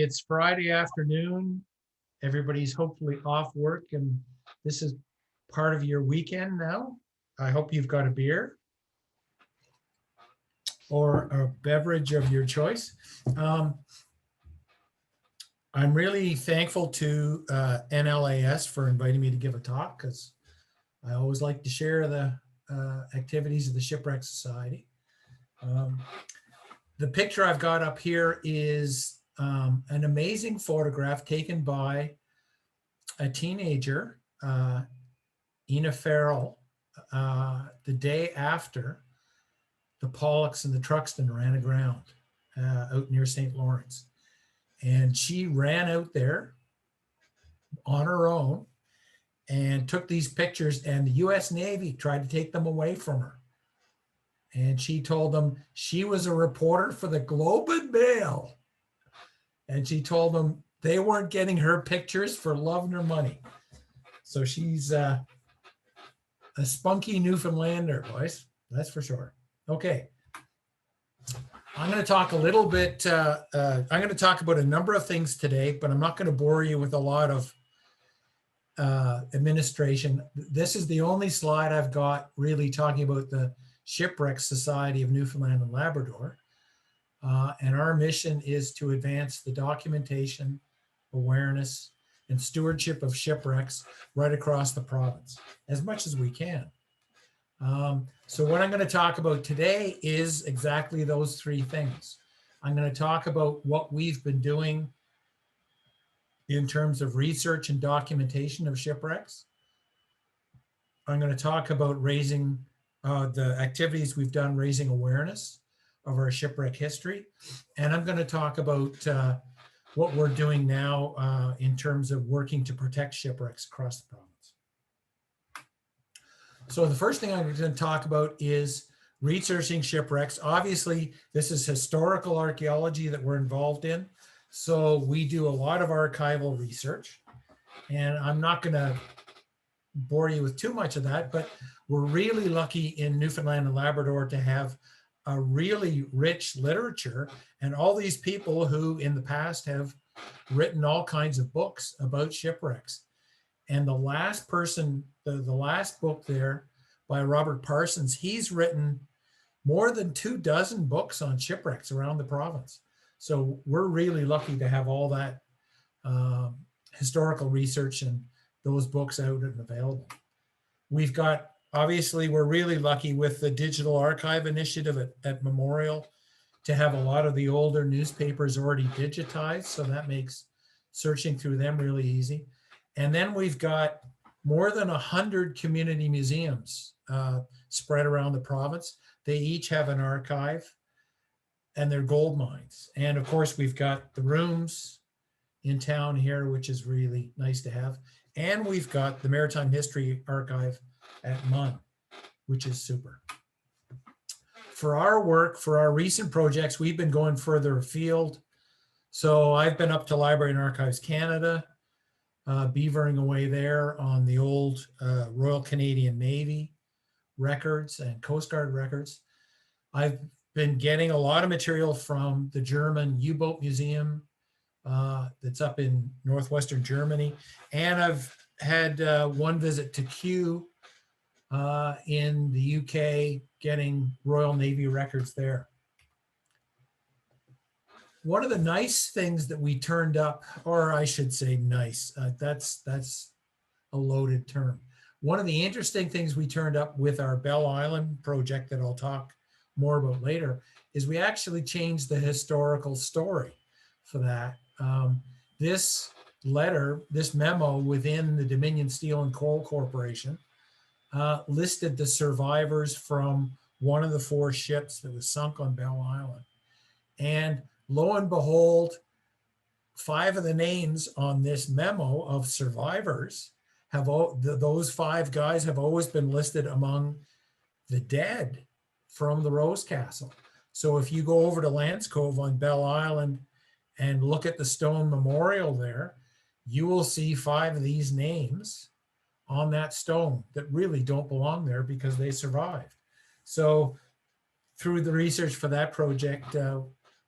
It's Friday afternoon. Everybody's hopefully off work, and this is part of your weekend now. I hope you've got a beer or a beverage of your choice. I'm really thankful to NLAS for inviting me to give a talk, because I always like to share the activities of the Shipwreck Society. The picture I've got up here is an amazing photograph taken by a teenager, Ina Farrell, the day after the Pollux and the Truckstand ran aground out near St. Lawrence. And she ran out there on her own and took these pictures, and the US Navy tried to take them away from her. And she told them she was a reporter for the Globe and Mail. And she told them they weren't getting her pictures for love nor money. So she's a spunky Newfoundlander, boys. That's for sure. Okay. I'm going to talk a little bit. I'm going to talk about a number of things today, but I'm not going to bore you with a lot of administration. This is the only slide I've got really talking about the Shipwreck Society of Newfoundland and Labrador. And our mission is to advance the documentation, awareness, and stewardship of shipwrecks right across the province as much as we can. So what I'm going to talk about today is exactly those three things. I'm going to talk about what we've been doing in terms of research and documentation of shipwrecks. I'm going to talk about raising the activities we've done, raising awareness of our shipwreck history. And I'm going to talk about what we're doing now in terms of working to protect shipwrecks across the province. So the first thing I'm going to talk about is researching shipwrecks. Obviously, this is historical archaeology that we're involved in. So we do a lot of archival research. And I'm not going to bore you with too much of that, but we're really lucky in Newfoundland and Labrador to have a really rich literature, and all these people who in the past have written all kinds of books about shipwrecks. And the last person, the last book there by Robert Parsons, he's written more than 24 books on shipwrecks around the province. So we're really lucky to have all that historical research and those books out and available. We've got, obviously, we're really lucky with the Digital Archive Initiative at Memorial to have a lot of the older newspapers already digitized. So that makes searching through them really easy. And then we've got more than 100 community museums spread around the province. They each have an archive, and they're gold mines. And of course, we've got the rooms in town here, which is really nice to have. And we've got the Maritime History Archive at MUN, which is super. For our work, for our recent projects, we've been going further afield. So I've been up to Library and Archives Canada, beavering away there on the old Royal Canadian Navy records and Coast Guard records. I've been getting a lot of material from the German U-boat museum that's up in northwestern Germany. And I've had one visit to Kew in the UK, getting Royal Navy records there. One of the nice things that we turned up, or I should say nice, that's a loaded term. One of the interesting things we turned up with our Bell Island project that I'll talk more about later is we actually changed the historical story for that. This letter, this memo within the Dominion Steel and Coal Corporation listed the survivors from one of the 4 ships that was sunk on Bell Island. And lo and behold, 5 of the names on this memo of survivors have those 5 guys have always been listed among the dead from the Rose Castle. So if you go over to Lance Cove on Bell Island and look at the stone memorial there, you will see 5 of these names on that stone that really don't belong there because they survived. So through the research for that project,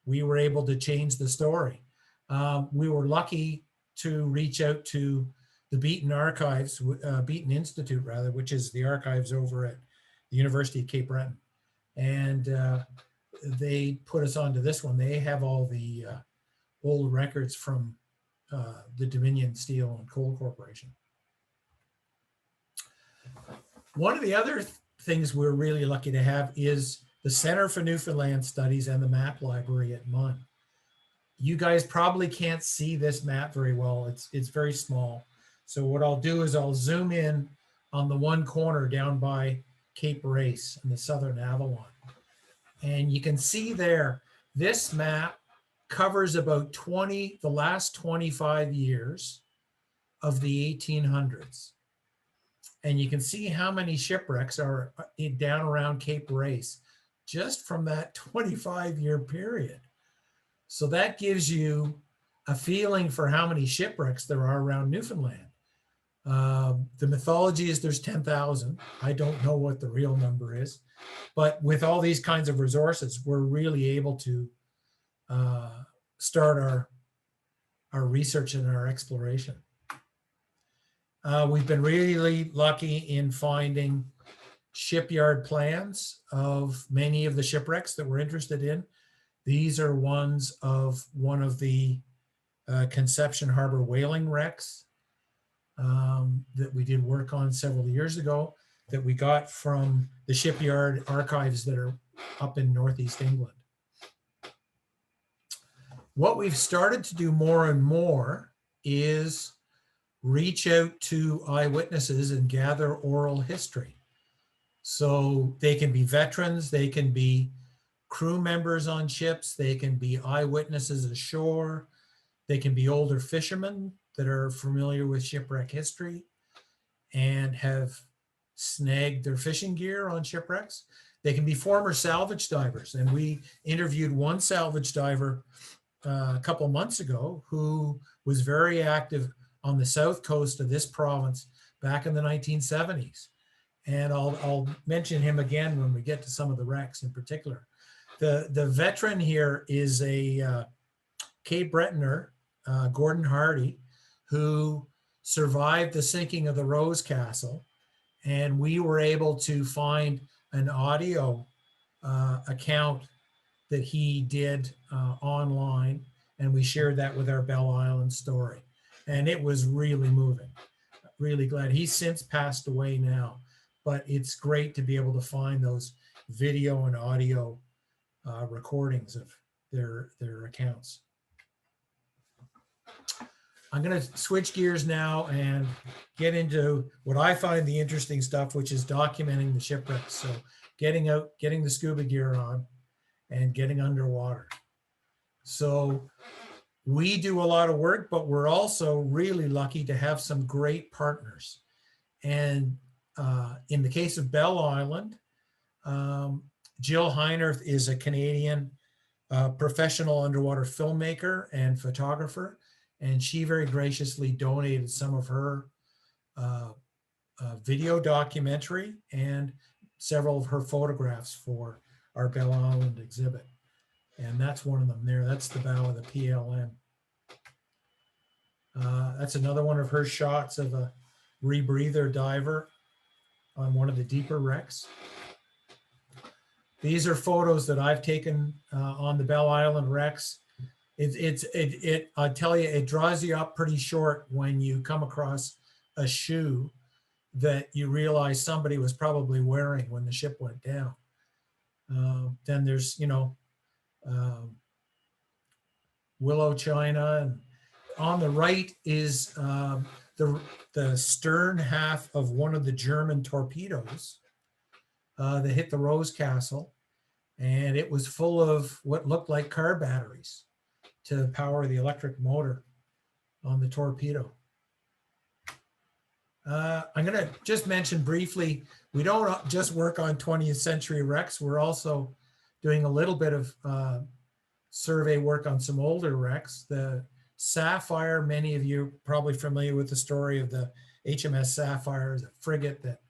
we were able to change the story. We were lucky to reach out to the Beaton Archives, Beaton Institute rather, which is the archives over at the University of Cape Breton. And they put us onto this one. They have all the old records from the Dominion Steel and Coal Corporation. One of the other things we're really lucky to have is the Center for Newfoundland Studies and the Map Library at MUN. You guys probably can't see this map very well. It's very small. So what I'll do is I'll zoom in on the one corner down by Cape Race in the Southern Avalon. And you can see there, this map covers about the last 25 years of the 1800s. And you can see how many shipwrecks are down around Cape Race just from that 25-year period. So that gives you a feeling for how many shipwrecks there are around Newfoundland. The mythology is there's 10,000. I don't know what the real number is, but with all these kinds of resources, we're really able to start our research and our exploration. We've been really lucky in finding shipyard plans of many of the shipwrecks that we're interested in. These are ones of one of the Conception Harbor whaling wrecks that we did work on several years ago that we got from the shipyard archives that are up in Northeast England. What we've started to do more and more is reach out to eyewitnesses and gather oral history. So they can be veterans, they can be crew members on ships, they can be eyewitnesses ashore, they can be older fishermen that are familiar with shipwreck history and have snagged their fishing gear on shipwrecks. They can be former salvage divers. And we interviewed one salvage diver a couple of months ago who was very active on the south coast of this province back in the 1970s. And I'll mention him again when we get to some of the wrecks in particular. The veteran here is a Cape Bretoner, Gordon Hardy, who survived the sinking of the Rose Castle. And we were able to find an audio account that he did online. And we shared that with our Bell Island story. And it was really moving, really glad. He's since passed away now, but it's great to be able to find those video and audio recordings of their accounts. I'm going to switch gears now and get into what I find the interesting stuff, which is documenting the shipwrecks. So getting out, getting the scuba gear on and getting underwater. So we do a lot of work, but we're also really lucky to have some great partners. And in the case of Bell Island, Jill Heiner is a Canadian professional underwater filmmaker and photographer, and she very graciously donated some of her video documentary and several of her photographs for our Bell Island exhibit. And that's one of them there. That's the bow of the PLM. That's another one of her shots of a rebreather diver on one of the deeper wrecks. These are photos that I've taken on the Bell Island wrecks. I tell you, it draws you up pretty short when you come across a shoe that you realize somebody was probably wearing when the ship went down. Then there's, Willow China, and on the right is the stern half of one of the German torpedoes that hit the Rose Castle, and it was full of what looked like car batteries to power the electric motor on the torpedo. I'm going to just mention briefly, we don't just work on 20th century wrecks. We're also doing a little bit of survey work on some older wrecks. The Sapphire, many of you are probably familiar with the story of the HMS Sapphire, a frigate that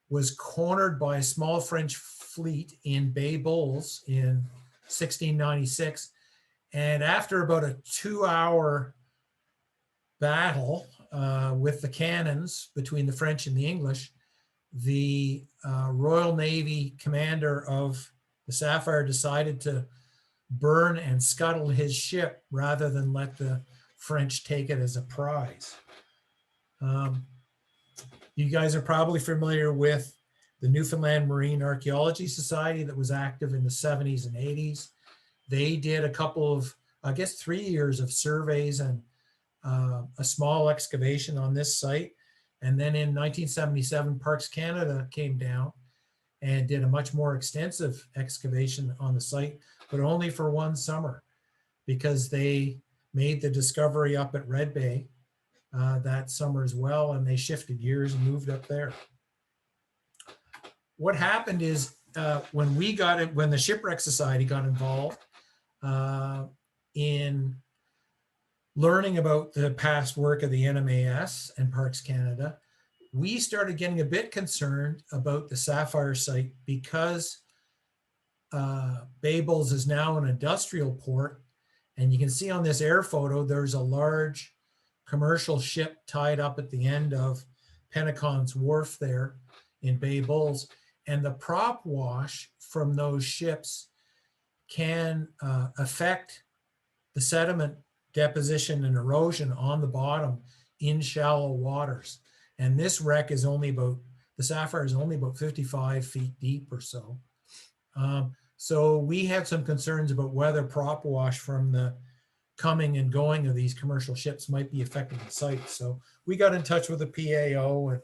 was cornered by a small French fleet in Bay Bulls in 1696. And after about a 2-hour battle with the cannons between the French and the English, the Royal Navy commander of the Sapphire decided to burn and scuttle his ship rather than let the French take it as a prize. You guys are probably familiar with the Newfoundland Marine Archaeology Society that was active in the 70s and 80s. They did a couple of, I guess, 3 years of surveys and a small excavation on this site. And then in 1977, Parks Canada came down and did a much more extensive excavation on the site, but only for one summer, because they made the discovery up at Red Bay that summer as well, and they shifted gears and moved up there. What happened is when the Shipwreck Society got involved in learning about the past work of the NMAS and Parks Canada, we started getting a bit concerned about the Sapphire site because Bay Bulls is now an industrial port. And you can see on this air photo, there's a large commercial ship tied up at the end of Pentecon's Wharf there in Bay Bulls. And the prop wash from those ships can affect the sediment deposition and erosion on the bottom in shallow waters. And this wreck is only about, the Sapphire is only about 55 feet deep or so. So we had some concerns about whether prop wash from the coming and going of these commercial ships might be affecting the site. So we got in touch with the PAO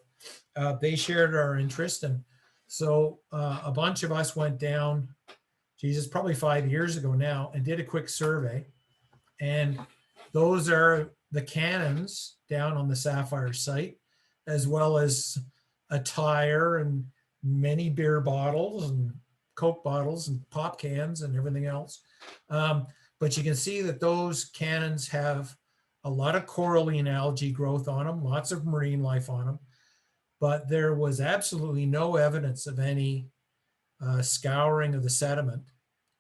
and they shared our interest. And so a bunch of us went down, Jesus, probably 5 years ago now, and did a quick survey. And those are the cannons down on the Sapphire site, as well as a tire and many beer bottles and Coke bottles and pop cans and everything else. But you can see that those cannons have a lot of coralline algae growth on them, lots of marine life on them, but there was absolutely no evidence of any scouring of the sediment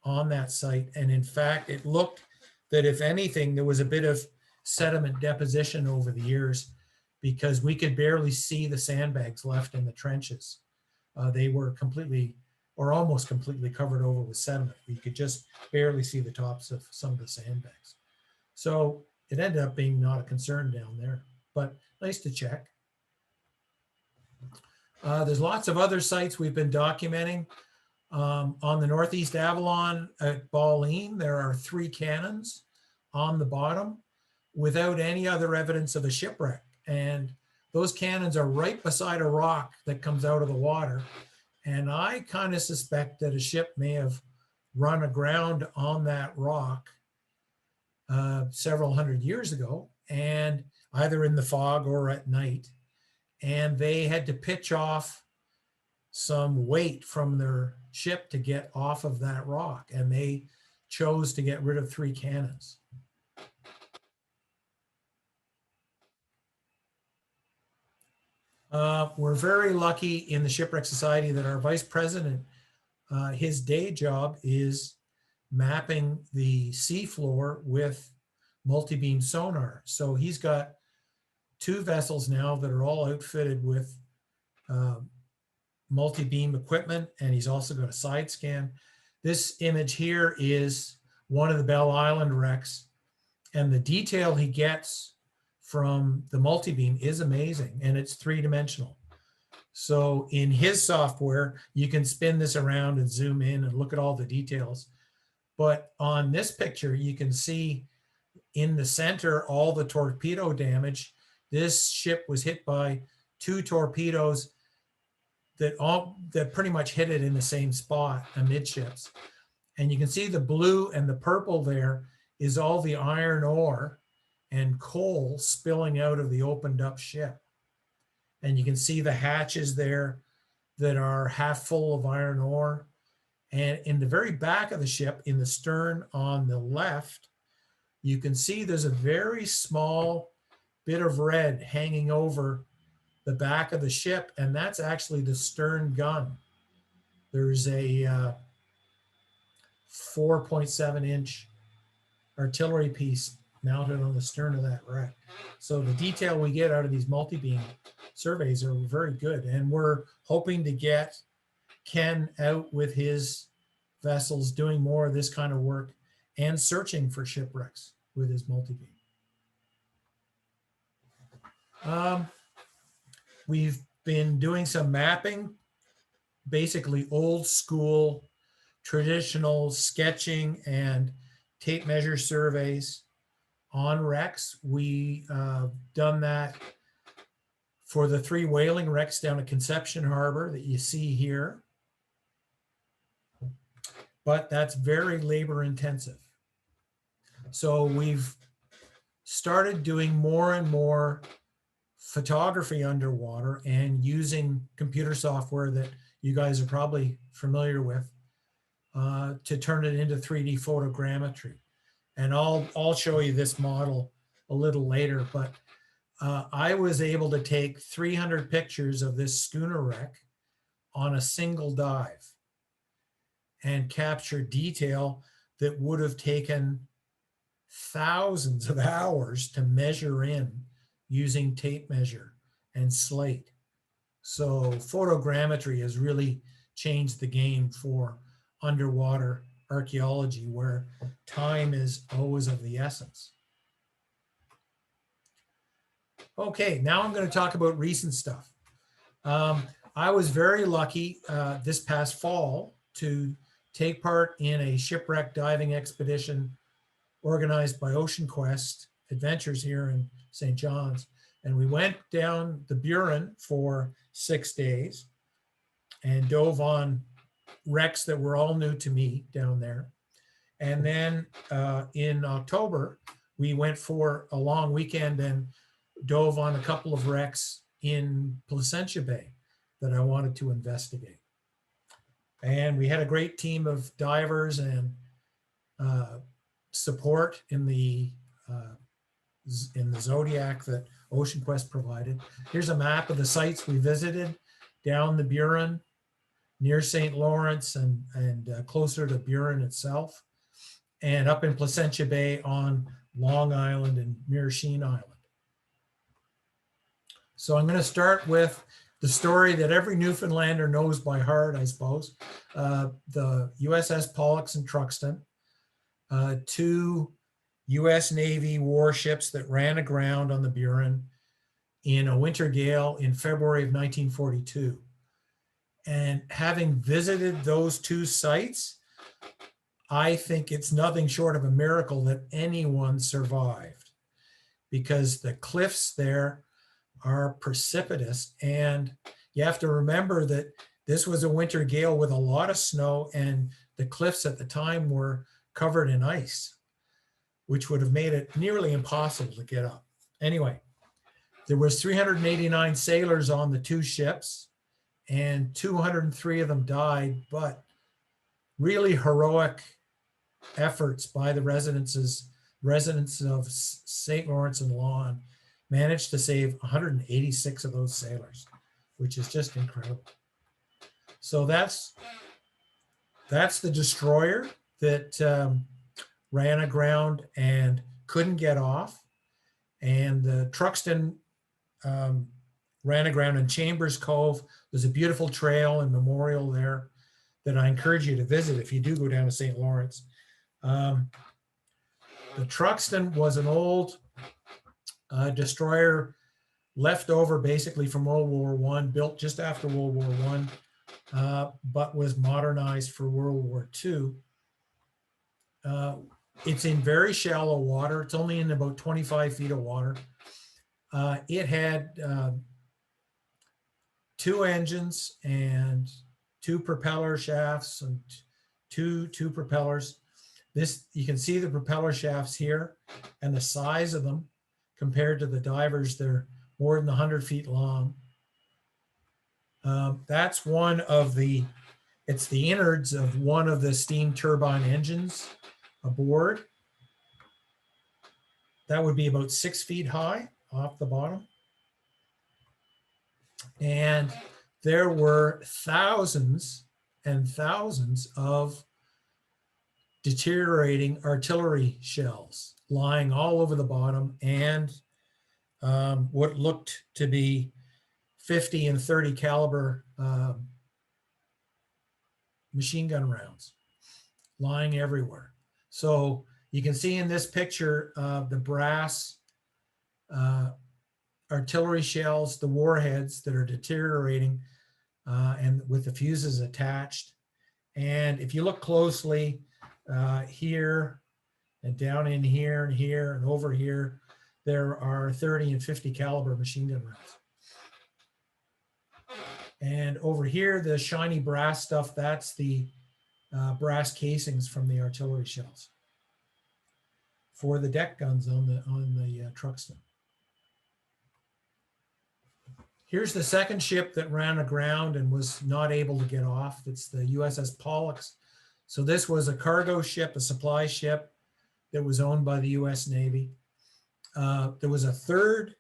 on that site. And in fact, it looked that if anything, there was a bit of sediment deposition over the years because we could barely see the sandbags left in the trenches. They were completely or almost completely covered over with sediment. You could just barely see the tops of some of the sandbags. So it ended up being not a concern down there, but nice to check. There's lots of other sites we've been documenting. On the Northeast Avalon at Balleen, there are 3 cannons on the bottom without any other evidence of a shipwreck. And those cannons are right beside a rock that comes out of the water. And I kind of suspect that a ship may have run aground on that rock several hundred years ago, and either in the fog or at night. And they had to pitch off some weight from their ship to get off of that rock. And they chose to get rid of 3 cannons. We're very lucky in the Shipwreck Society that our vice president, his day job is mapping the seafloor with multi-beam sonar. So he's got 2 vessels now that are all outfitted with multi-beam equipment, and he's also got a side scan. This image here is one of the Bell Island wrecks, and the detail he gets from the multi-beam is amazing, and it's 3-dimensional. So in his software, you can spin this around and zoom in and look at all the details. But on this picture, you can see in the center all the torpedo damage. This ship was hit by 2 torpedoes that pretty much hit it in the same spot amidships. And you can see the blue and the purple there is all the iron ore and coal spilling out of the opened up ship. And you can see the hatches there that are half full of iron ore. And in the very back of the ship, in the stern on the left, you can see there's a very small bit of red hanging over the back of the ship, and that's actually the stern gun. There's a 4.7 inch artillery piece mounted on the stern of that wreck. So the detail we get out of these multi-beam surveys are very good. And we're hoping to get Ken out with his vessels doing more of this kind of work and searching for shipwrecks with his multi-beam. We've been doing some mapping, basically old school, traditional sketching and tape measure surveys on wrecks. We done that for the 3 whaling wrecks down at Conception Harbor that you see here. But that's very labor intensive. So we've started doing more and more photography underwater and using computer software that you guys are probably familiar with to turn it into 3D photogrammetry. And I'll show you this model a little later, but I was able to take 300 pictures of this schooner wreck on a single dive and capture detail that would have taken thousands of hours to measure in using tape measure and slate. So photogrammetry has really changed the game for underwater archaeology, where time is always of the essence. Okay, now I'm going to talk about recent stuff. I was very lucky this past fall to take part in a shipwreck diving expedition organized by Ocean Quest Adventures here in St. John's. And we went down the Burin for 6 days and dove on wrecks that were all new to me down there. And then in October, we went for a long weekend and dove on a couple of wrecks in Placentia Bay that I wanted to investigate. And we had a great team of divers and support in the Zodiac that Ocean Quest provided. Here's a map of the sites we visited down the Burin, near St. Lawrence and closer to Burin itself, and up in Placentia Bay on Long Island and Mirachine Island. So I'm going to start with the story that every Newfoundlander knows by heart, I suppose. The USS Pollux and Truckstand, 2 US Navy warships that ran aground on the Burin in a winter gale in February of 1942. And having visited those 2 sites, I think it's nothing short of a miracle that anyone survived, because the cliffs there are precipitous. And you have to remember that this was a winter gale with a lot of snow, and the cliffs at the time were covered in ice, which would have made it nearly impossible to get up. Anyway, there was 389 sailors on the 2 ships, and 203 of them died, but really heroic efforts by the residents of St. Lawrence and Lawn managed to save 186 of those sailors, which is just incredible. So that's the destroyer that ran aground and couldn't get off. And the Truckstand ran aground in Chambers Cove. There's a beautiful trail and memorial there that I encourage you to visit if you do go down to St. Lawrence. The Truckstand was an old destroyer left over basically from World War I, built just after World War I, but was modernized for World War II. It's in very shallow water. It's only in about 25 feet of water. It had 2 engines and 2 propeller shafts and two propellers. This, you can see the propeller shafts here and the size of them compared to the divers. They're more than 100 feet long. That's one of the, it's the innards of one of the steam turbine engines aboard. That would be about 6 feet high off the bottom. And there were thousands and thousands of deteriorating artillery shells lying all over the bottom, and what looked to be 50 and 30 caliber machine gun rounds lying everywhere. So you can see in this picture the brass artillery shells, the warheads that are deteriorating and with the fuses attached. And if you look closely here and down in here and here and over here, there are 30 and 50 caliber machine gun rounds. And over here, the shiny brass stuff, that's the brass casings from the artillery shells for the deck guns on the Truckstand. Here's the second ship that ran aground and was not able to get off. It's the USS Pollux. So this was a cargo ship, a supply ship that was owned by the US Navy. There was a third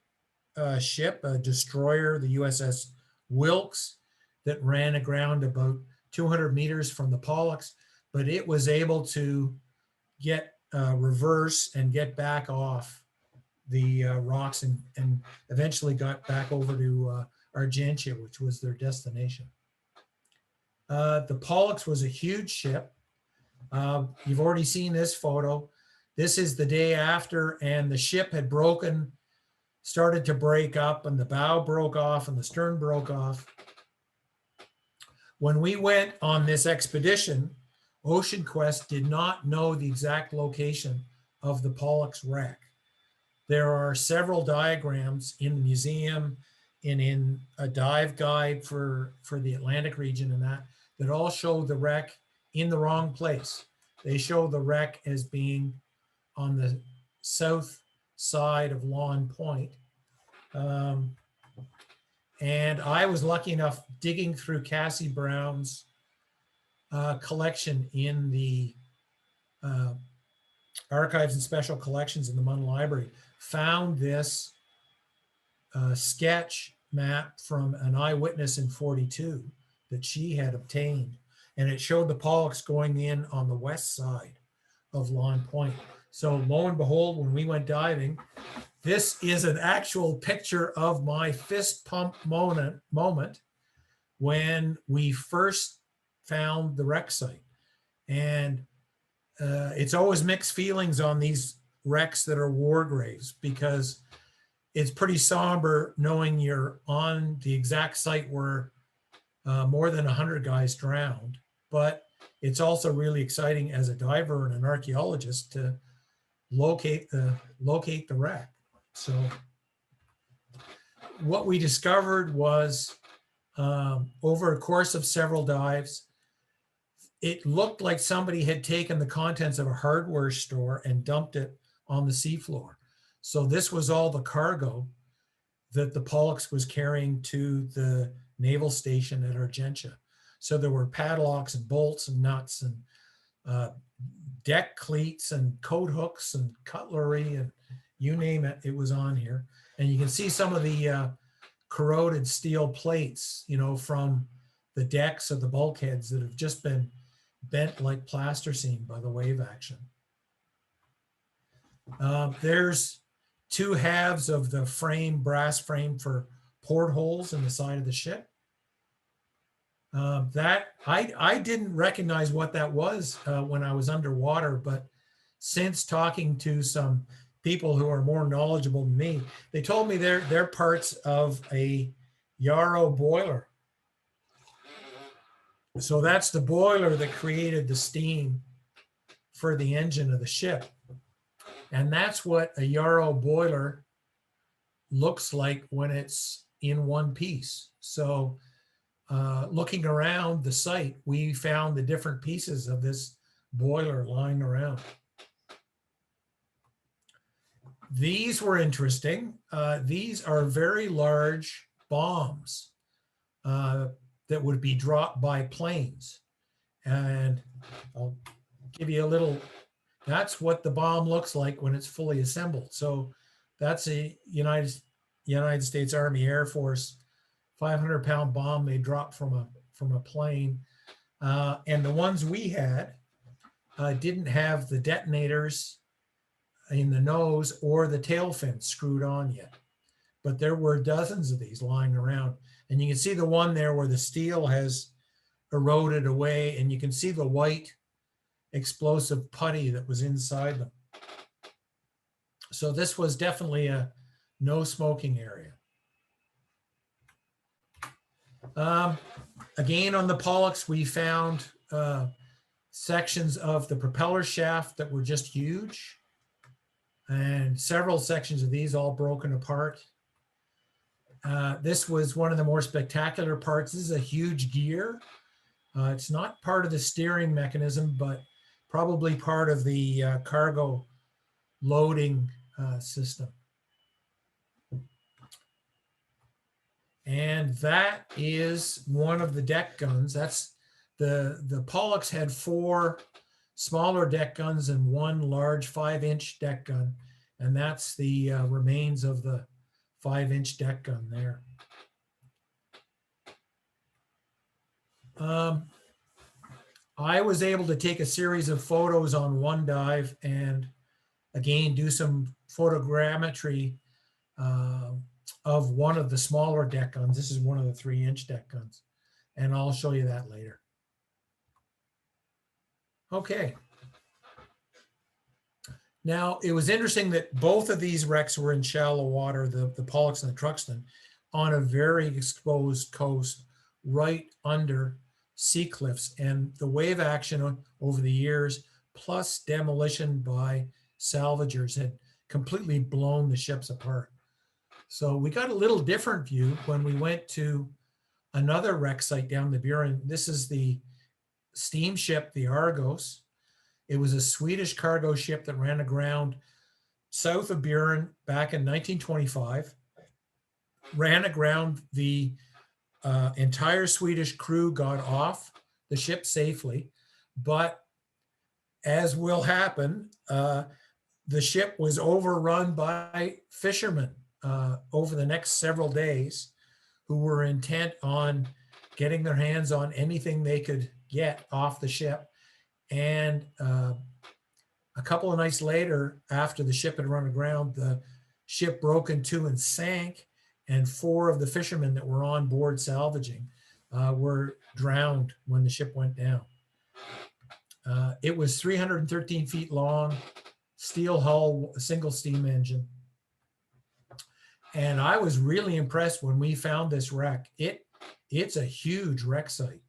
ship, a destroyer, the USS Wilkes, that ran aground about 200 meters from the Pollux, but it was able to get reverse and get back off the rocks and eventually got back over to Argentia, which was their destination. The Pollux was a huge ship. You've already seen this photo. This is the day after, and the ship had broken, started to break up, and the bow broke off and the stern broke off. When we went on this expedition, Ocean Quest did not know the exact location of the Pollux wreck. There are several diagrams in the museum and in a dive guide for the Atlantic region and that all show the wreck in the wrong place. They show the wreck as being on the south side of Lawn Point. And I was lucky enough digging through Cassie Brown's collection in the Archives and Special Collections in the Munn Library, found this sketch map from an eyewitness in 42 that she had obtained. And it showed the Pollux going in on the west side of Lawn Point. So lo and behold, when we went diving, this is an actual picture of my fist pump moment when we first found the wreck site. And it's always mixed feelings on these wrecks that are war graves, because it's pretty somber knowing you're on the exact site where more than 100 guys drowned. But it's also really exciting as a diver and an archaeologist to locate the wreck. So what we discovered was over a course of several dives, it looked like somebody had taken the contents of a hardware store and dumped it on the seafloor. So this was all the cargo that the Pollux was carrying to the naval station at Argentia. So there were padlocks and bolts and nuts and deck cleats and coat hooks and cutlery and you name it, it was on here. And you can see some of the corroded steel plates, you know, from the decks of the bulkheads that have just been bent like plasticine by the wave action. There's two halves of the frame, brass frame for portholes in the side of the ship. That I didn't recognize what that was when I was underwater, but since talking to some people who are more knowledgeable than me, they told me they're parts of a Yarrow boiler. So that's the boiler that created the steam for the engine of the ship. And that's what a Yarrow boiler looks like when it's in one piece. So looking around the site, we found the different pieces of this boiler lying around. These were interesting. These are very large bombs that would be dropped by planes. And I'll give you a little, that's what the bomb looks like when it's fully assembled. So that's a United States Army Air Force 500-pound bomb they dropped from a plane. And the ones we had didn't have the detonators in the nose or the tail fin screwed on yet. But there were dozens of these lying around. And you can see the one there where the steel has eroded away, and you can see the white explosive putty that was inside them. So this was definitely a no smoking area. Again, on the Pollux, we found sections of the propeller shaft that were just huge, and several sections of these all broken apart. This was one of the more spectacular parts. This is a huge gear. It's not part of the steering mechanism, but probably part of the cargo loading system. And that is one of the deck guns. That's the Pollux had 4 smaller deck guns and 1 large 5-inch deck gun. And that's the remains of the 5-inch deck gun there. I was able to take a series of photos on one dive and again do some photogrammetry of one of the smaller deck guns. This is one of the 3-inch deck guns, and I'll show you that later. Okay. Now, it was interesting that both of these wrecks were in shallow water, the Pollux and the Truckstand, on a very exposed coast right under sea cliffs. And the wave action over the years, plus demolition by salvagers, had completely blown the ships apart. So we got a little different view when we went to another wreck site down the Buren. This is the steamship, the Argos. It was a Swedish cargo ship that ran aground south of Buren back in 1925. Ran aground, the entire Swedish crew got off the ship safely, but as will happen, the ship was overrun by fishermen over the next several days who were intent on getting their hands on anything they could get off the ship. And a couple of nights later, after the ship had run aground, the ship broke in two and sank, and 4 of the fishermen that were on board salvaging were drowned when the ship went down. It was 313 feet long, steel hull, single steam engine. And I was really impressed when we found this wreck. It's a huge wreck site.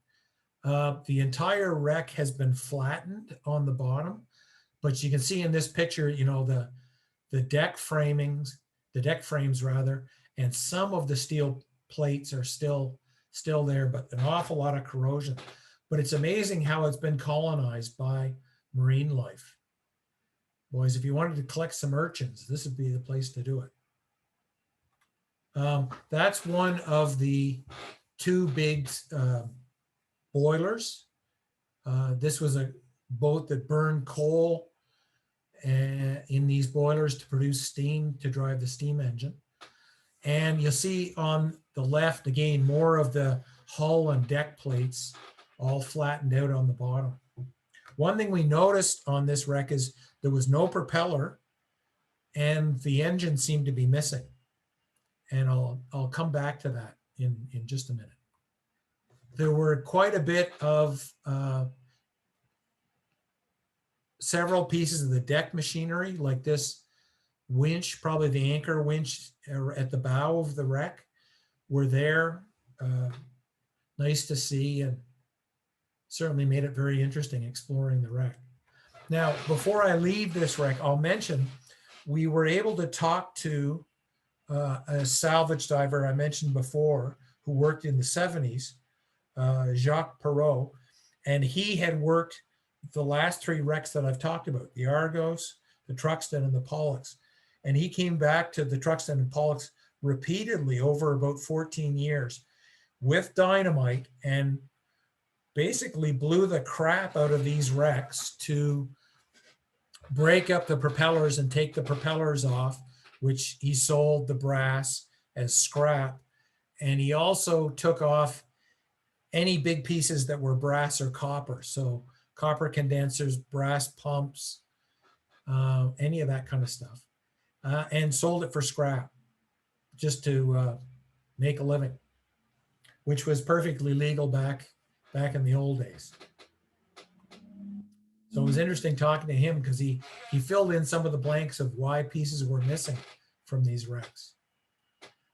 The entire wreck has been flattened on the bottom, but you can see in this picture, you know, the deck frames rather, and some of the steel plates are still there, but an awful lot of corrosion. But it's amazing how it's been colonized by marine life. Boys, if you wanted to collect some urchins, this would be the place to do it. That's one of the 2 big boilers. This was a boat that burned coal in these boilers to produce steam to drive the steam engine. And you'll see on the left, again, more of the hull and deck plates all flattened out on the bottom. One thing we noticed on this wreck is there was no propeller and the engine seemed to be missing. And I'll come back to that in just a minute. There were quite a bit of several pieces of the deck machinery, like this winch, probably the anchor winch at the bow of the wreck, were there. Nice to see, and certainly made it very interesting exploring the wreck. Now, before I leave this wreck, I'll mention we were able to talk to a salvage diver I mentioned before who worked in the 70s, Jacques Perot, and he had worked the last 3 wrecks that I've talked about, the Argos, the Truckstand, and the Pollux. And he came back to the Truckstand and Pollux repeatedly over about 14 years with dynamite and basically blew the crap out of these wrecks to break up the propellers and take the propellers off, which he sold the brass as scrap. And he also took off any big pieces that were brass or copper. So copper condensers, brass pumps, any of that kind of stuff, and sold it for scrap just to make a living, which was perfectly legal back in the old days. So it was interesting talking to him because he filled in some of the blanks of why pieces were missing from these wrecks.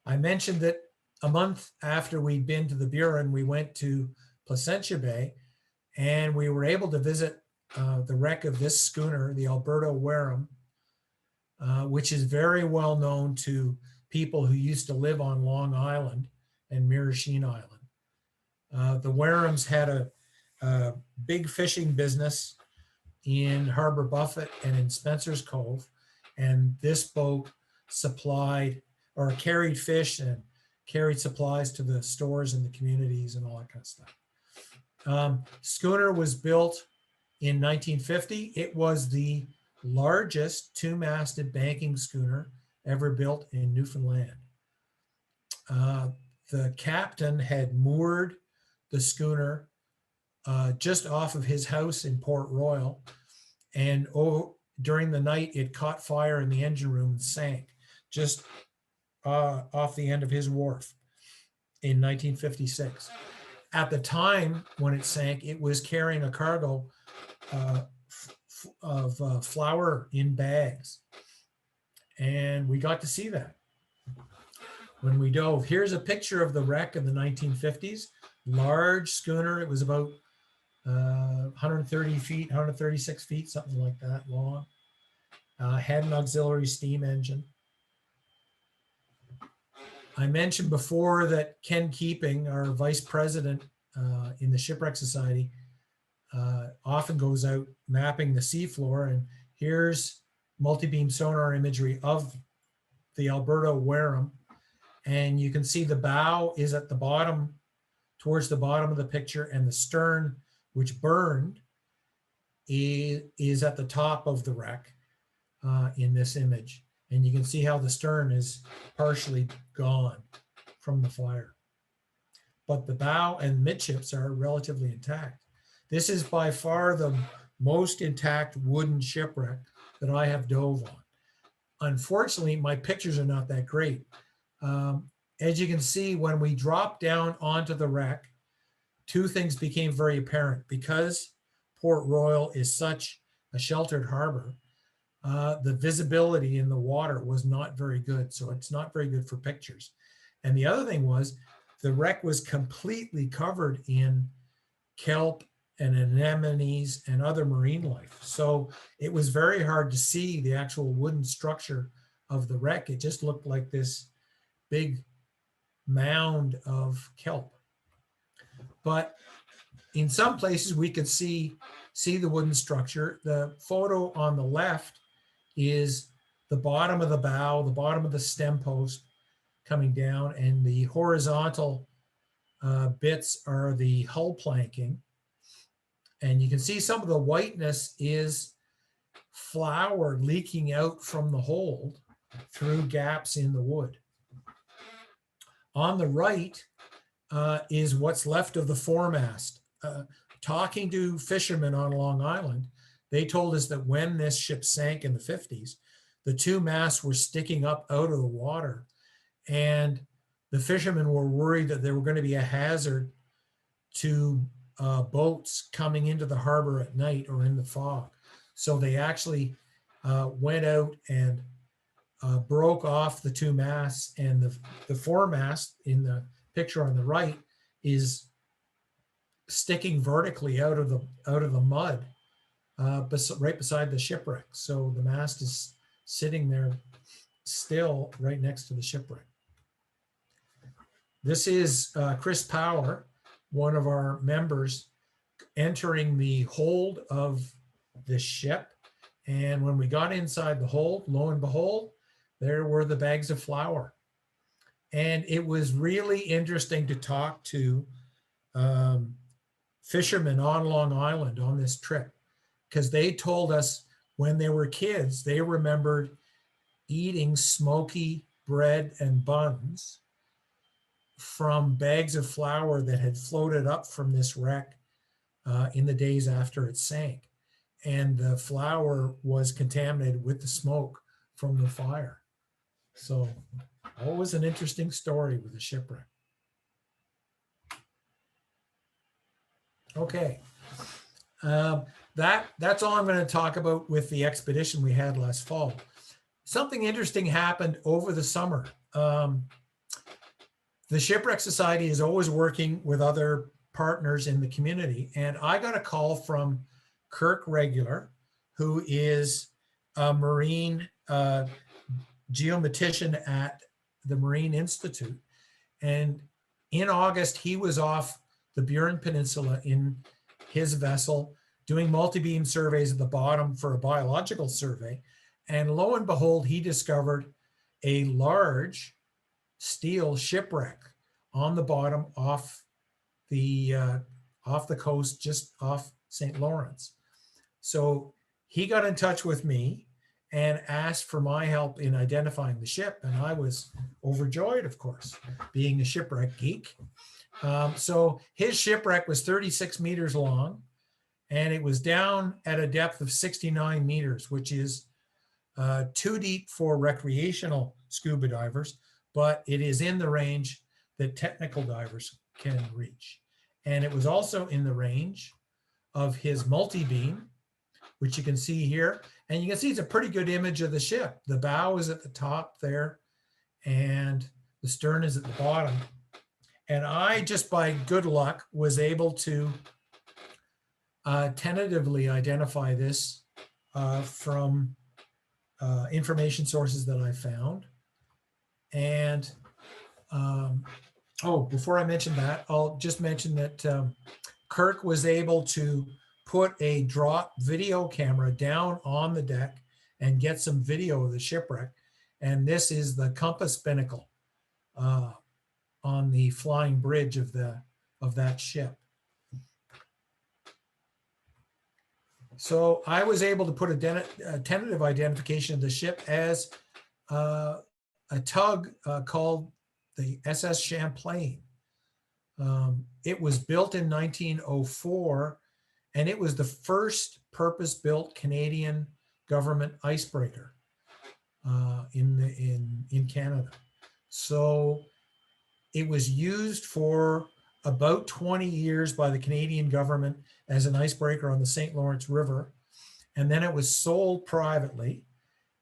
I mentioned that a month after we'd been to the Burin, we went to Placentia Bay, and we were able to visit the wreck of this schooner, the Alberta Wareham, which is very well known to people who used to live on Long Island and Mirachine Island. The Warehams had a big fishing business in Harbor Buffett and in Spencer's Cove, and this boat supplied or carried fish and carried supplies to the stores and the communities and all that kind of stuff. Schooner was built in 1950. It was the largest two-masted banking schooner ever built in Newfoundland. The captain had moored the schooner just off of his house in Port Royal, and during the night it caught fire in the engine room and sank just off the end of his wharf in 1956. At the time when it sank, it was carrying a cargo of flour in bags, and we got to see that when we dove. Here's a picture of the wreck in the 1950s. Large schooner. It was about 130 feet, 136 feet, something like that long. Had an auxiliary steam engine. I mentioned before that Ken Keeping, our vice president in the Shipwreck Society, often goes out mapping the seafloor, and here's multi-beam sonar imagery of the Alberta Wareham, and you can see the bow is at the bottom, towards the bottom of the picture, and the stern, which burned, is at the top of the wreck in this image. And you can see how the stern is partially gone from the fire. But the bow and midships are relatively intact. This is by far the most intact wooden shipwreck that I have dove on. Unfortunately, my pictures are not that great. As you can see, when we dropped down onto the wreck, two things became very apparent. Because Port Royal is such a sheltered harbor, the visibility in the water was not very good. So it's not very good for pictures. And the other thing was the wreck was completely covered in kelp and anemones and other marine life. So it was very hard to see the actual wooden structure of the wreck. It just looked like this big mound of kelp. But in some places we could see the wooden structure. The photo on the left is the bottom of the bow, the bottom of the stem post coming down, and the horizontal bits are the hull planking. And you can see some of the whiteness is flour leaking out from the hold through gaps in the wood. On the right is what's left of the foremast. Talking to fishermen on Long Island, they told us that when this ship sank in the 50s, the two masts were sticking up out of the water, and the fishermen were worried that there were going to be a hazard to boats coming into the harbor at night or in the fog. So they actually went out and broke off the two masts, and the foremast in the picture on the right is sticking vertically out of the mud right beside the shipwreck. So the mast is sitting there still right next to the shipwreck. This is Chris Power, one of our members, entering the hold of this ship. And when we got inside the hold, lo and behold, there were the bags of flour. And it was really interesting to talk to fishermen on Long Island on this trip, because they told us when they were kids, they remembered eating smoky bread and buns from bags of flour that had floated up from this wreck in the days after it sank. And the flour was contaminated with the smoke from the fire. So always an interesting story with a shipwreck. Okay. That's all I'm going to talk about with the expedition we had last fall. Something interesting happened over the summer. The Shipwreck Society is always working with other partners in the community. And I got a call from Kirk Regular, who is a marine geometician at the Marine Institute. And in August, he was off the Burin Peninsula in his vessel doing multi-beam surveys at the bottom for a biological survey. And lo and behold, he discovered a large steel shipwreck on the bottom off the coast, just off St. Lawrence. So he got in touch with me and asked for my help in identifying the ship. And I was overjoyed, of course, being a shipwreck geek. So his shipwreck was 36 meters long, and it was down at a depth of 69 meters, which is too deep for recreational scuba divers, but it is in the range that technical divers can reach. And it was also in the range of his multi-beam, which you can see here. And you can see it's a pretty good image of the ship. The bow is at the top there, and the stern is at the bottom. And I, just by good luck, was able to tentatively identify this from information sources that I found. And before I mention that, I'll just mention that Kirk was able to put a drop video camera down on the deck and get some video of the shipwreck. And this is the compass binnacle on the flying bridge of that ship. So I was able to put a tentative identification of the ship as a tug called the Ss Champlain. It was built in 1904, and it was the first purpose-built Canadian government icebreaker in Canada. So it was used for about 20 years by the Canadian government as an icebreaker on the St. Lawrence River. And then it was sold privately,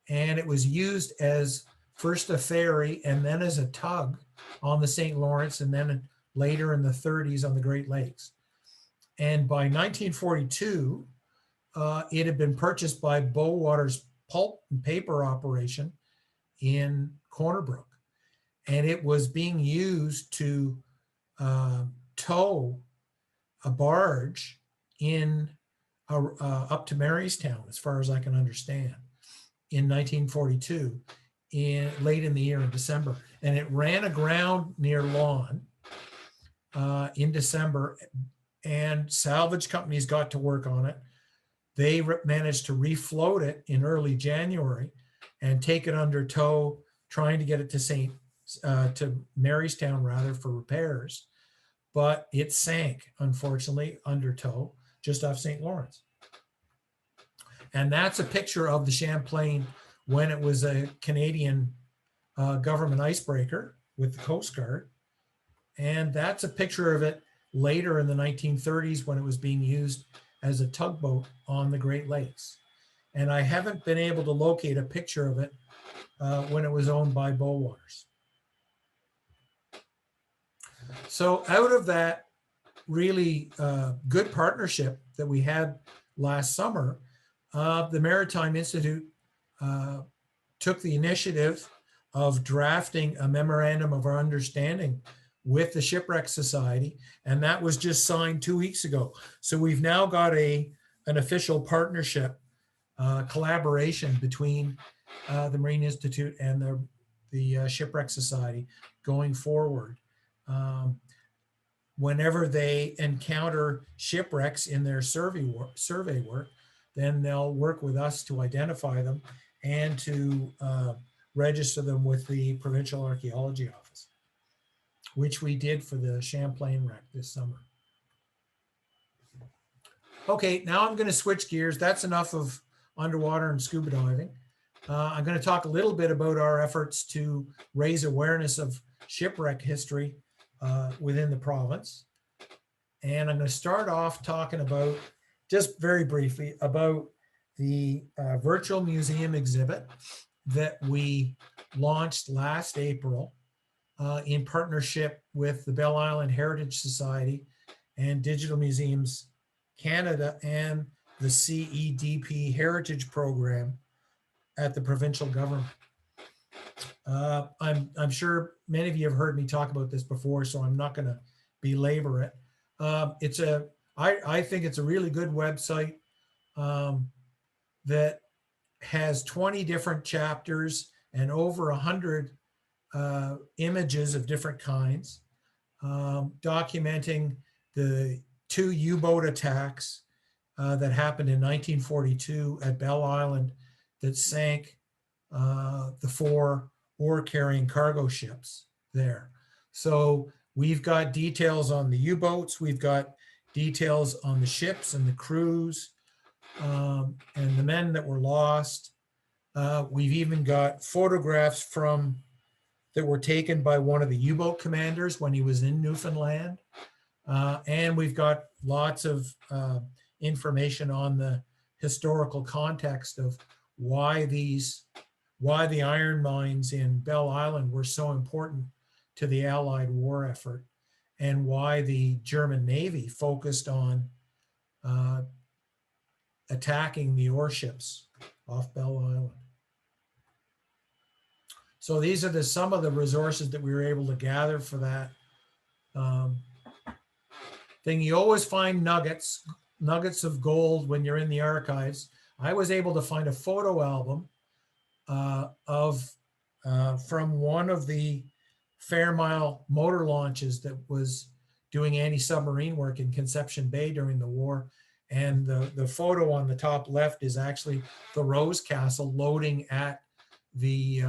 and it was used as first a ferry and then as a tug on the St. Lawrence, and then later in the 30s on the Great Lakes. And by 1942, it had been purchased by Bowater's pulp and paper operation in Corner Brook. And it was being used to tow a barge in up to Marystown, as far as I can understand, in 1942, late in the year in December. And it ran aground near Lawn in December, and salvage companies got to work on it. They managed to refloat it in early January and take it under tow, trying to get it to Marystown rather, for repairs. But it sank, unfortunately, under tow just off St. Lawrence. And that's a picture of the Champlain when it was a Canadian government icebreaker with the Coast Guard. And that's a picture of it later in the 1930s when it was being used as a tugboat on the Great Lakes. And I haven't been able to locate a picture of it when it was owned by Bowaters. So out of that really good partnership that we had last summer, the Maritime Institute took the initiative of drafting a memorandum of our understanding with the Shipwreck Society, and that was just signed 2 weeks ago. So we've now got an official partnership, collaboration between the Marine Institute and the Shipwreck Society going forward. Whenever they encounter shipwrecks in their survey work, then they'll work with us to identify them and to register them with the Provincial Archaeology Office, which we did for the Champlain wreck this summer. Okay, now I'm going to switch gears. That's enough of underwater and scuba diving. I'm going to talk a little bit about our efforts to raise awareness of shipwreck history within the province. And I'm going to start off talking about, just very briefly, about the virtual museum exhibit that we launched last April in partnership with the Bell Island Heritage Society and Digital Museums Canada and the CEDP Heritage Program at the provincial government. I'm sure many of you have heard me talk about this before, so I'm not going to belabor it. I think it's a really good website that has 20 different chapters and over 100 images of different kinds, documenting the 2 U-boat attacks that happened in 1942 at Bell Island that sank the 4 ore-carrying cargo ships there. So we've got details on the U-boats, we've got details on the ships and the crews, and the men that were lost. We've even got photographs that were taken by one of the U-boat commanders when he was in Newfoundland. And we've got lots of information on the historical context of why the iron mines in Bell Island were so important to the Allied war effort, and why the German Navy focused on attacking the ore ships off Bell Island. So these are some of the resources that we were able to gather for that thing. You always find nuggets of gold when you're in the archives. I was able to find a photo album from one of the Fairmile motor launches that was doing anti-submarine work in Conception Bay during the war. And the photo on the top left is actually the Rose Castle loading at the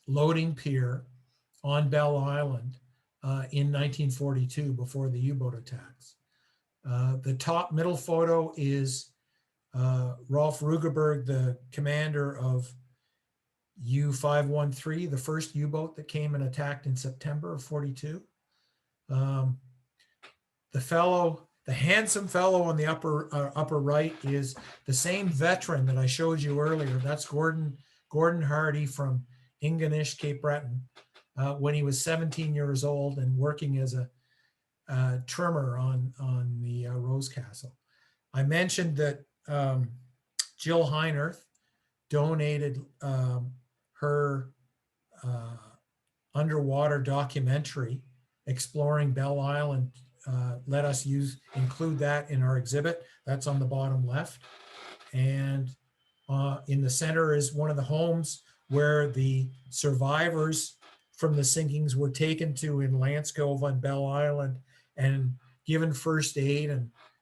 loading pier on Bell Island in 1942 before the U-boat attacks. The top middle photo is Rolf Rugeberg, the commander of U-513, the first U-boat that came and attacked in September of 42. The handsome fellow on the upper right is the same veteran that I showed you earlier. That's Gordon Hardy from Ingonish, Cape Breton, when he was 17 years old and working as a trimmer on the Rose Castle. I mentioned that Jill Heiner donated her underwater documentary exploring Bell Island. Let us include that in our exhibit. That's on the bottom left. And in the center is one of the homes where the survivors from the sinkings were taken to in Lance Cove on Bell Island and given first aid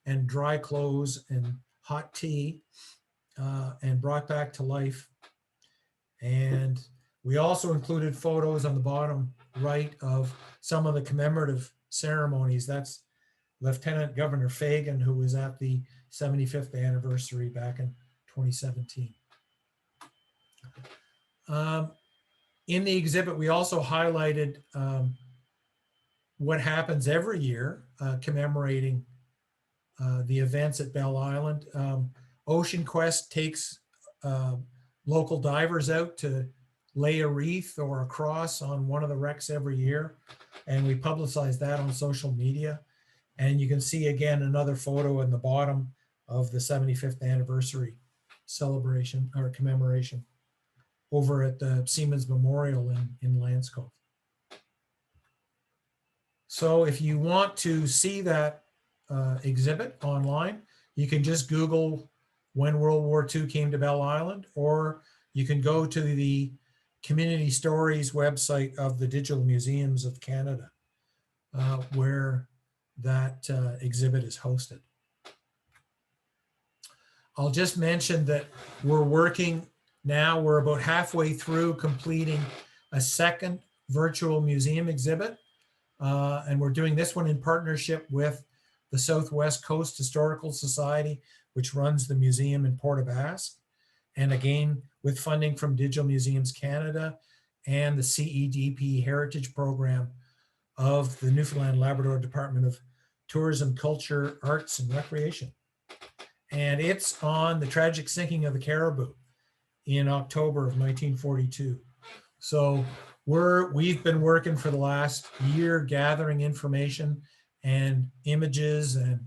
and dry clothes and hot tea and brought back to life. And we also included photos on the bottom right of some of the commemorative ceremonies. That's Lieutenant Governor Fagan, who was at the 75th anniversary back in 2017. In the exhibit, we also highlighted what happens every year commemorating the events at Bell Island. Ocean Quest takes local divers out to lay a wreath or a cross on one of the wrecks every year, and we publicize that on social media. And you can see again another photo in the bottom of the 75th anniversary celebration or commemoration over at the Seamen's Memorial in Lance Cove. So if you want to see that exhibit online, you can just Google when World War II came to Bell Island, or you can go to the Community Stories website of the Digital Museums of Canada, where that exhibit is hosted. I'll just mention that we're working now, we're about halfway through completing a second virtual museum exhibit. And we're doing this one in partnership with the Southwest Coast Historical Society, which runs the museum in Port aux Basques, and again, with funding from Digital Museums Canada and the CEDP Heritage Program of the Newfoundland Labrador Department of Tourism, Culture, Arts, and Recreation. And it's on the tragic sinking of the Caribou in October of 1942. So we've been working for the last year gathering information and images and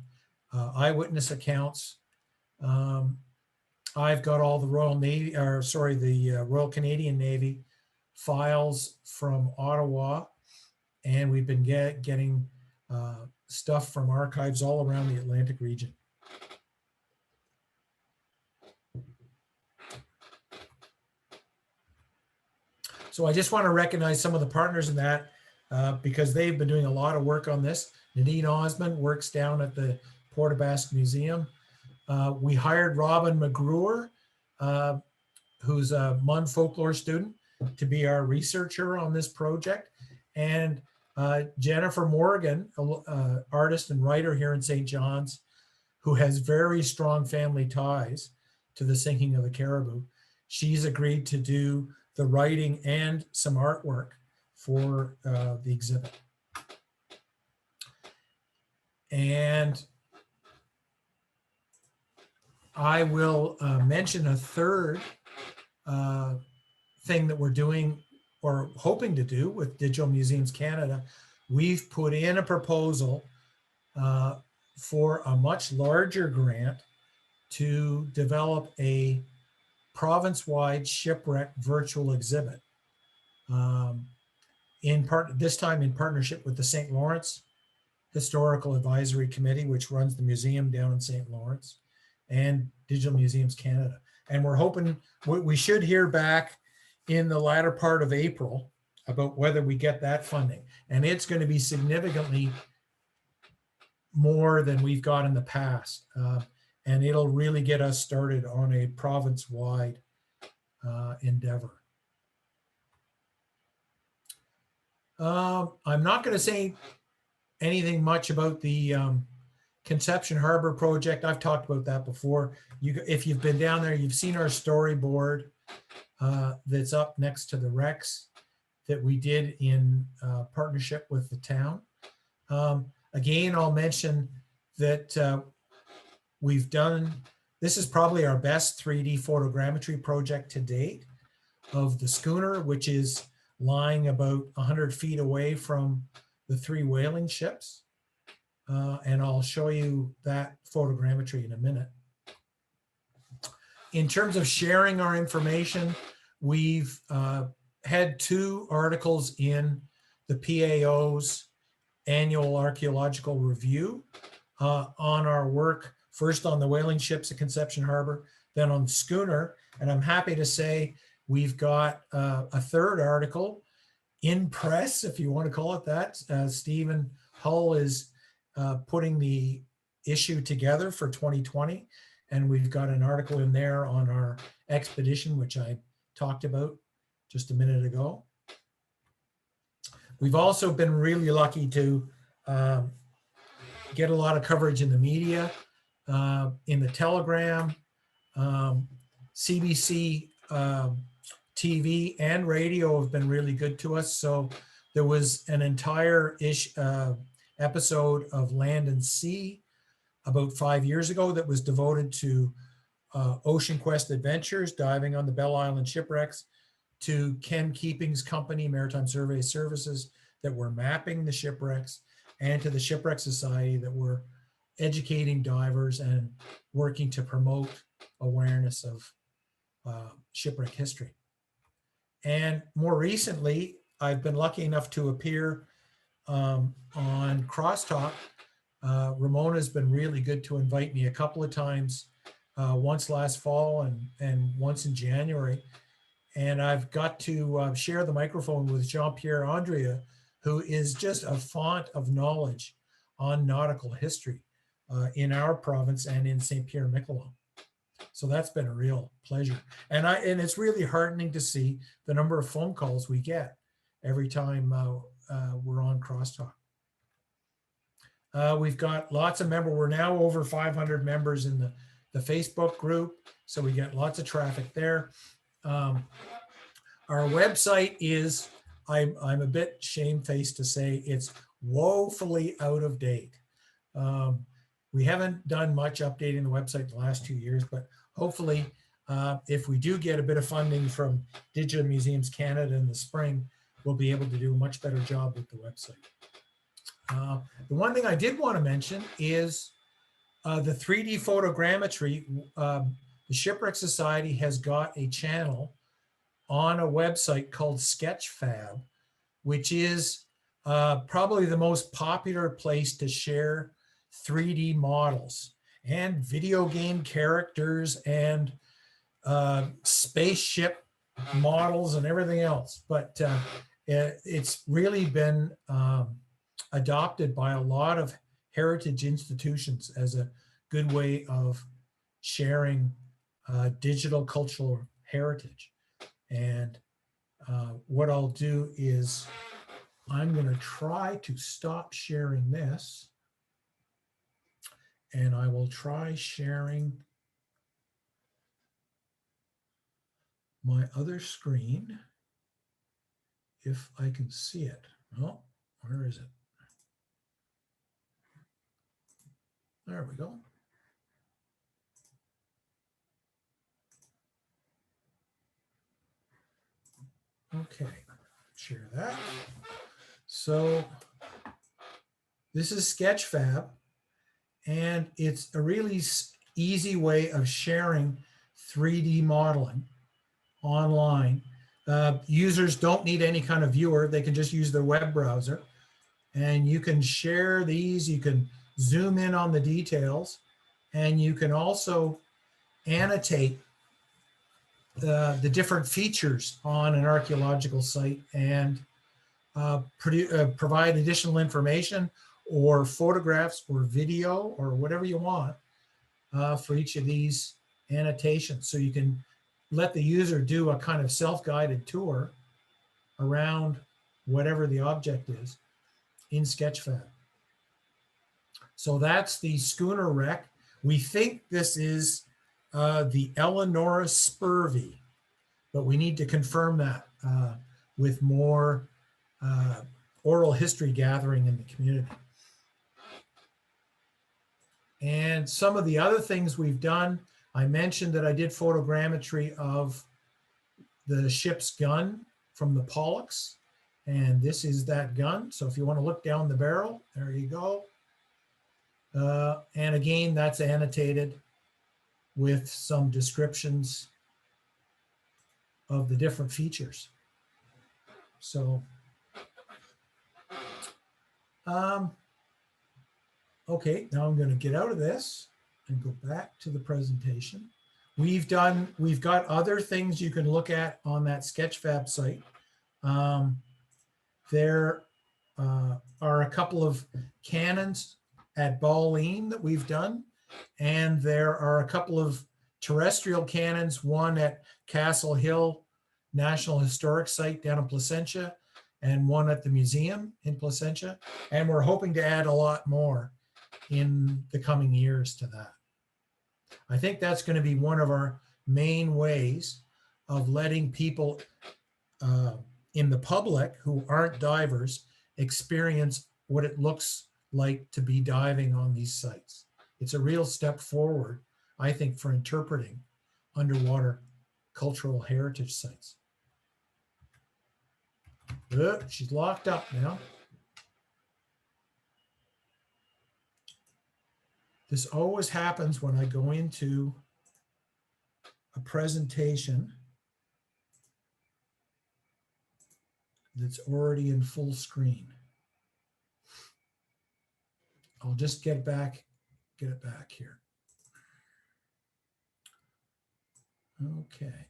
eyewitness accounts. I've got all the Royal Navy, or sorry, the Royal Canadian Navy files from Ottawa, and we've been getting stuff from archives all around the Atlantic region. So I just want to recognize some of the partners in that because they've been doing a lot of work on this. Nadine Osmond works down at the Port aux Basques Museum. We hired Robin McGruer, who's a Mun folklore student, to be our researcher on this project. And Jennifer Morgan, artist and writer here in St. John's, who has very strong family ties to the sinking of the Caribou. She's agreed to do the writing and some artwork for the exhibit. And I will mention a third thing that we're doing or hoping to do with Digital Museums Canada. We've put in a proposal for a much larger grant to develop a province-wide shipwreck virtual exhibit. This time in partnership with the St. Lawrence Historical Advisory Committee, which runs the museum down in St. Lawrence, and Digital Museums Canada. And we're hoping we should hear back in the latter part of April about whether we get that funding. And it's going to be significantly more than we've got in the past. And it'll really get us started on a province-wide endeavor. I'm not going to say anything much about the Conception Harbor project. I've talked about that before. If you've been down there, you've seen our storyboard that's up next to the Rex that we did in partnership with the town. Again, I'll mention that we've done, this is probably our best 3D photogrammetry project to date of the schooner, which is lying about 100 feet away from the 3 whaling ships. And I'll show you that photogrammetry in a minute. In terms of sharing our information, we've had 2 articles in the PAO's annual archaeological review on our work, first on the whaling ships at Conception Harbor, then on schooner. And I'm happy to say we've got a 3rd article in press, if you want to call it that. Stephen Hull is putting the issue together for 2020. And we've got an article in there on our expedition, which I talked about just a minute ago. We've also been really lucky to get a lot of coverage in the media, in the Telegram, CBC TV and radio have been really good to us. So there was an entire episode of Land and Sea about 5 years ago that was devoted to Ocean Quest Adventures, diving on the Bell Island shipwrecks, to Ken Keeping's company, Maritime Survey Services, that were mapping the shipwrecks, and to the Shipwreck Society that were educating divers and working to promote awareness of shipwreck history. And more recently, I've been lucky enough to appear on Crosstalk. Ramona's been really good to invite me a couple of times, once last fall and once in January. And I've got to share the microphone with Jean-Pierre Andrea, who is just a font of knowledge on nautical history in our province and in St. Pierre-Miquelon. So that's been a real pleasure. And it's really heartening to see the number of phone calls we get every time we're on Crosstalk. We've got lots of members. We're now over 500 members in the Facebook group. So we get lots of traffic there. Our website is, I'm a bit shamefaced to say, it's woefully out of date. We haven't done much updating the website the last 2 years, but hopefully if we do get a bit of funding from Digital Museums Canada in the spring, we'll be able to do a much better job with the website. The one thing I did want to mention is the 3D photogrammetry. The Shipwreck Society has got a channel on a website called Sketchfab, which is probably the most popular place to share 3D models and video game characters and spaceship models and everything else. But it's really been adopted by a lot of heritage institutions as a good way of sharing digital cultural heritage. And what I'll do is I'm going to try to stop sharing this, and I will try sharing my other screen if I can see it. Oh, where is it? There we go. Okay, share that. So this is Sketchfab, and it's a really easy way of sharing 3D modeling online. Users don't need any kind of viewer. They can just use their web browser, and you can share these. You can zoom in on the details, and you can also annotate the different features on an archaeological site and provide additional information or photographs or video or whatever you want for each of these annotations. So you can let the user do a kind of self-guided tour around whatever the object is in Sketchfab. So that's the schooner wreck. We think this is the Eleanor Spurvey, but we need to confirm that with more oral history gathering in the community. And some of the other things we've done, I mentioned that I did photogrammetry of the ship's gun from the Pollux, and this is that gun. So if you want to look down the barrel, there you go. And again, that's annotated with some descriptions of the different features. So, okay, now I'm going to get out of this and go back to the presentation. We've got other things you can look at on that Sketchfab site. There are a couple of cannons at Balleen that we've done, and there are a couple of terrestrial cannons, one at Castle Hill National Historic Site down in Placentia, and one at the museum in Placentia. And we're hoping to add a lot more in the coming years to that. I think that's going to be one of our main ways of letting people in the public who aren't divers experience what it looks like to be diving on these sites. It's a real step forward, I think, for interpreting underwater cultural heritage sites. She's locked up now. This always happens when I go into a presentation that's already in full screen. I'll just get it back here. Okay.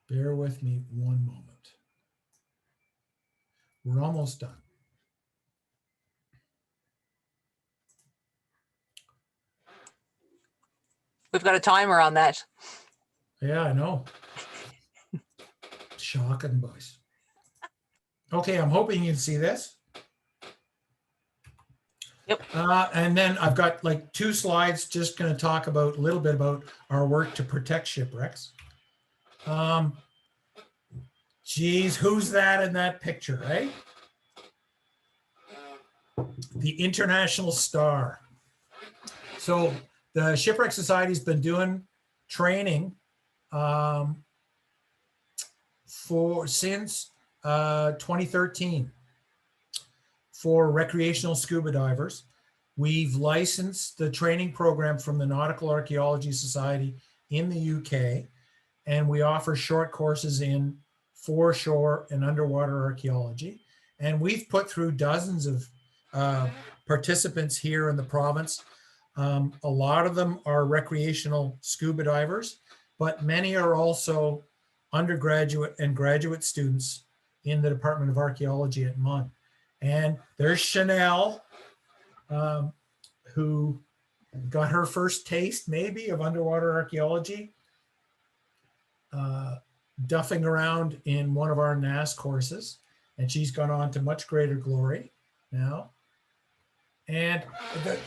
Bear with me one moment. We're almost done. We've got a timer on that. Yeah, I know. Shocking, boys. Okay, I'm hoping you can see this. Yep. And then I've got like 2 slides, just going to talk about a little bit about our work to protect shipwrecks. Geez, who's that in that picture, right? The International Star. So the Shipwreck Society's been doing training since 2013 for recreational scuba divers. We've licensed the training program from the Nautical Archaeology Society in the UK, and we offer short courses in foreshore and underwater archaeology. And we've put through dozens of participants here in the province. A lot of them are recreational scuba divers, but many are also undergraduate and graduate students in the Department of Archaeology at MUN. And there's Chanel, who got her first taste maybe of underwater archaeology, duffing around in one of our NAS courses, and she's gone on to much greater glory now. And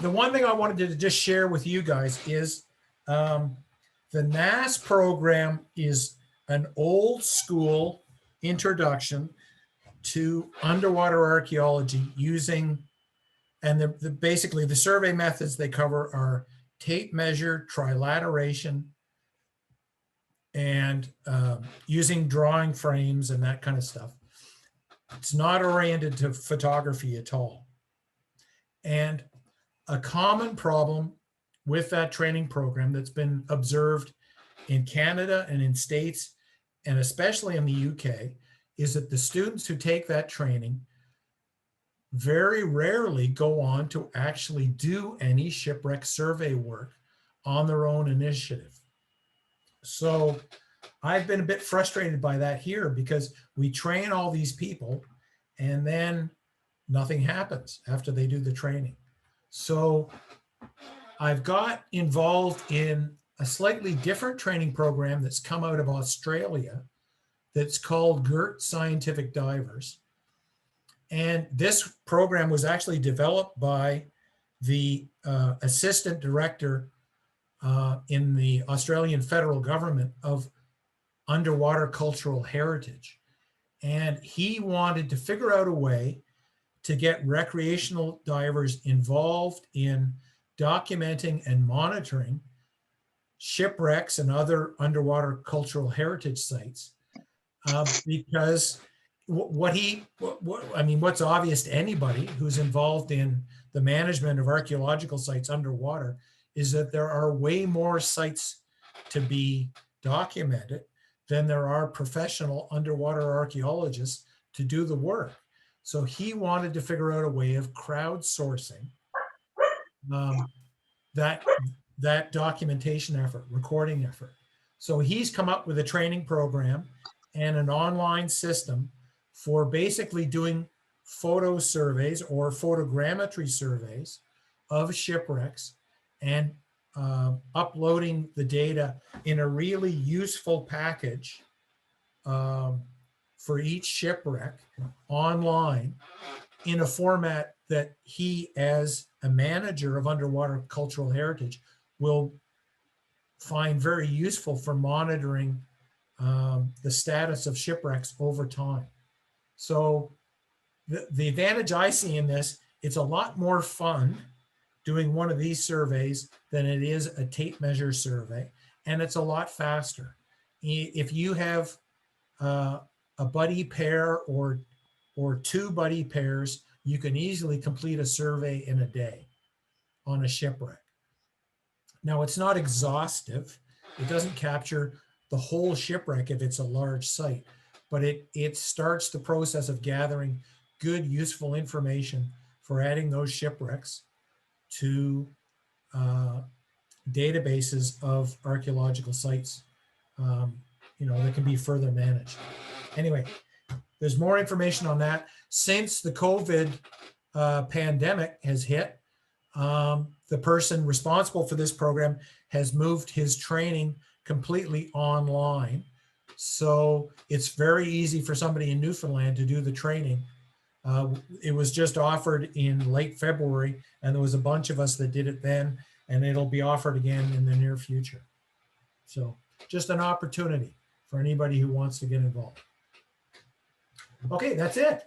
the one thing I wanted to just share with you guys is the NAS program is an old school introduction to underwater archaeology using, and basically the survey methods they cover are tape measure, trilateration, and using drawing frames and that kind of stuff. It's not oriented to photography at all. And a common problem with that training program that's been observed in Canada and in States, and especially in the UK, is that the students who take that training very rarely go on to actually do any shipwreck survey work on their own initiative. So I've been a bit frustrated by that here, because we train all these people and then nothing happens after they do the training. So I've got involved in a slightly different training program that's come out of Australia that's called GERT Scientific Divers. And this program was actually developed by the assistant director in the Australian federal government of underwater cultural heritage. And he wanted to figure out a way to get recreational divers involved in documenting and monitoring shipwrecks and other underwater cultural heritage sites, because what's obvious to anybody who's involved in the management of archaeological sites underwater is that there are way more sites to be documented than there are professional underwater archaeologists to do the work. So he wanted to figure out a way of crowdsourcing that documentation effort, recording effort. So he's come up with a training program and an online system for basically doing photo surveys or photogrammetry surveys of shipwrecks and uploading the data in a really useful package for each shipwreck online in a format that he, as a manager of underwater cultural heritage, will find very useful for monitoring the status of shipwrecks over time. So the advantage I see in this, it's a lot more fun doing one of these surveys than it is a tape measure survey, and it's a lot faster. If you have a buddy pair or 2 buddy pairs, you can easily complete a survey in a day on a shipwreck. Now, it's not exhaustive. It doesn't capture the whole shipwreck if it's a large site, but it starts the process of gathering good, useful information for adding those shipwrecks to databases of archaeological sites, that can be further managed. Anyway, there's more information on that. Since the COVID pandemic has hit, the person responsible for this program has moved his training completely online. So it's very easy for somebody in Newfoundland to do the training It was just offered in late February, and there was a bunch of us that did it then, and it'll be offered again in the near future. So just an opportunity for anybody who wants to get involved. Okay, that's it.